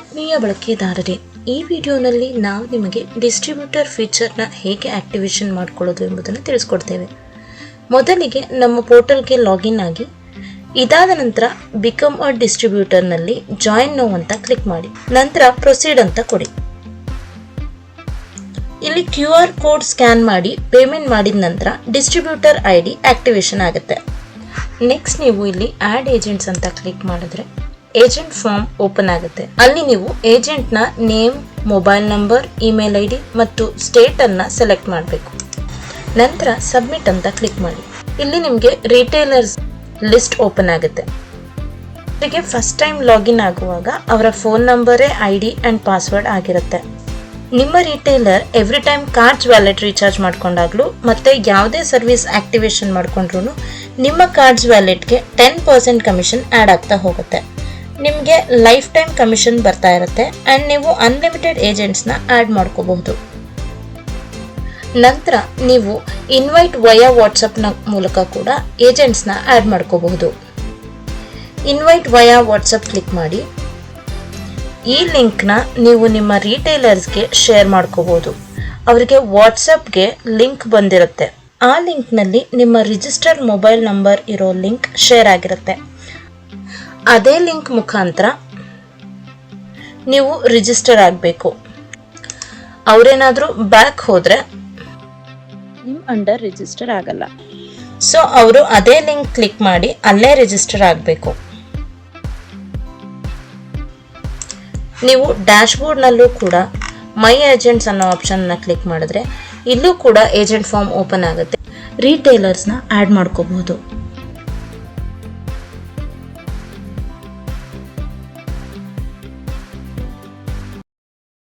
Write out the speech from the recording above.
ಆತ್ಮೀಯ ಬಳಕೆದಾರರೇ, ಈ ವಿಡಿಯೋನಲ್ಲಿ ನಾವು ನಿಮಗೆ ಡಿಸ್ಟ್ರಿಬ್ಯೂಟರ್ ಫೀಚರ್ನ ಹೇಗೆ ಆಕ್ಟಿವೇಶನ್ ಮಾಡಿಕೊಳ್ಳೋದು ಎಂಬುದನ್ನು ತಿಳಿಸ್ಕೊಡ್ತೇವೆ. ಮೊದಲಿಗೆ ನಮ್ಮ ಪೋರ್ಟಲ್ಗೆ ಲಾಗಿನ್ ಆಗಿ, ಇದಾದ ನಂತರ ಬಿಕಮ್ ಅ ಡಿಸ್ಟ್ರಿಬ್ಯೂಟರ್ನಲ್ಲಿ ಜಾಯಿನ್ ನೌ ಅಂತ ಕ್ಲಿಕ್ ಮಾಡಿ, ನಂತರ ಪ್ರೊಸೀಡ್ ಅಂತ ಕೊಡಿ. ಇಲ್ಲಿ QR ಕೋಡ್ ಸ್ಕ್ಯಾನ್ ಮಾಡಿ ಪೇಮೆಂಟ್ ಮಾಡಿದ ನಂತರ ಡಿಸ್ಟ್ರಿಬ್ಯೂಟರ್ ID ಆಕ್ಟಿವೇಶನ್ ಆಗುತ್ತೆ. ನೆಕ್ಸ್ಟ್ ನೀವು ಇಲ್ಲಿ ಆಡ್ ಏಜೆಂಟ್ಸ್ ಅಂತ ಕ್ಲಿಕ್ ಮಾಡಿದ್ರೆ ಏಜೆಂಟ್ ಫಾರ್ಮ್ ಓಪನ್ ಆಗುತ್ತೆ. ಅಲ್ಲಿ ನೀವು ಏಜೆಂಟ್ನ name, mobile number, email ID ಮತ್ತು ಸ್ಟೇಟ್ ಅನ್ನ ಸೆಲೆಕ್ಟ್ ಮಾಡಬೇಕು. ನಂತರ ಸಬ್ಮಿಟ್ ಅಂತ ಕ್ಲಿಕ್ ಮಾಡಿ. ಇಲ್ಲಿ ನಿಮಗೆ ರಿಟೇಲರ್ಸ್ ಲಿಸ್ಟ್ ಓಪನ್ ಆಗುತ್ತೆ. ಅವರಿಗೆ ಫಸ್ಟ್ ಟೈಮ್ ಲಾಗಿನ್ ಆಗುವಾಗ ಅವರ ಫೋನ್ ನಂಬರೇ ID ಅಂಡ್ ಪಾಸ್ವರ್ಡ್ ಆಗಿರುತ್ತೆ. ನಿಮ್ಮ retailer every time cards wallet recharge ಮಾಡ್ಕೊಂಡಾಗ್ಲೂ ಮತ್ತೆ ಯಾವುದೇ ಸರ್ವಿಸ್ ಆಕ್ಟಿವೇಶನ್ ಮಾಡ್ಕೊಂಡ್ರು ನಿಮ್ಮ ಕಾರ್ಡ್ಸ್ ವ್ಯಾಲೆಟ್ಗೆ 10% ಕಮಿಷನ್ ಆ್ಯಡ್ ಆಗ್ತಾ ಹೋಗುತ್ತೆ. ನಿಮಗೆ ಲೈಫ್ ಟೈಮ್ ಕಮಿಷನ್ ಬರ್ತಾ ಇರುತ್ತೆ ಆ್ಯಂಡ್ ನೀವು ಅನ್ಲಿಮಿಟೆಡ್ ಏಜೆಂಟ್ಸ್ನ ಆ್ಯಡ್ ಮಾಡ್ಕೋಬಹುದು. ನಂತರ ನೀವು ಇನ್ವೈಟ್ ವಯಾ ವಾಟ್ಸಪ್ನ ಮೂಲಕ ಕೂಡ ಏಜೆಂಟ್ಸ್ನ ಆ್ಯಡ್ ಮಾಡ್ಕೋಬಹುದು. ಇನ್ವೈಟ್ ವಯಾ ವಾಟ್ಸಪ್ ಕ್ಲಿಕ್ ಮಾಡಿ. ಈ ಲಿಂಕ್ನ ನೀವು ನಿಮ್ಮ ರಿಟೇಲರ್ಸ್ಗೆ ಶೇರ್ ಮಾಡ್ಕೋಬಹುದು. ಅವರಿಗೆ ವಾಟ್ಸಪ್ಗೆ ಲಿಂಕ್ ಬಂದಿರುತ್ತೆ. ಆ ಲಿಂಕ್ನಲ್ಲಿ ನಿಮ್ಮ ರಿಜಿಸ್ಟರ್ಡ್ ಮೊಬೈಲ್ ನಂಬರ್ ಇರೋ ಲಿಂಕ್ ಶೇರ್ ಆಗಿರುತ್ತೆ. ಅದೇ ಲಿಂಕ್ ಮುಖಾಂತರ ನೀವು ರಿಜಿಸ್ಟರ್ ಆಗಬೇಕು. ಅವರೇನಾದರೂ ಬ್ಯಾಕ್ ಹೋದರೆ ನಿಮ್ಮ ಅಂಡರ್ ರಿಜಿಸ್ಟರ್ ಆಗಲ್ಲ. ಸೊ ಅವರು ಅದೇ ಲಿಂಕ್ ಕ್ಲಿಕ್ ಮಾಡಿ ಅಲ್ಲೇ ರಿಜಿಸ್ಟರ್ ಆಗಬೇಕು. ನೀವು ಡ್ಯಾಶ್ಬೋರ್ಡ್ನಲ್ಲೂ ಕೂಡ ಮೈ ಏಜೆಂಟ್ಸ್ ಅನ್ನೋ ಆಪ್ಷನ್ನ ಕ್ಲಿಕ್ ಮಾಡಿದ್ರೆ ಇಲ್ಲೂ ಕೂಡ ಏಜೆಂಟ್ ಫಾರ್ಮ್ ಓಪನ್ ಆಗುತ್ತೆ. ರಿಟೇಲರ್ಸ್ನ ಆ್ಯಡ್ ಮಾಡ್ಕೋಬಹುದು.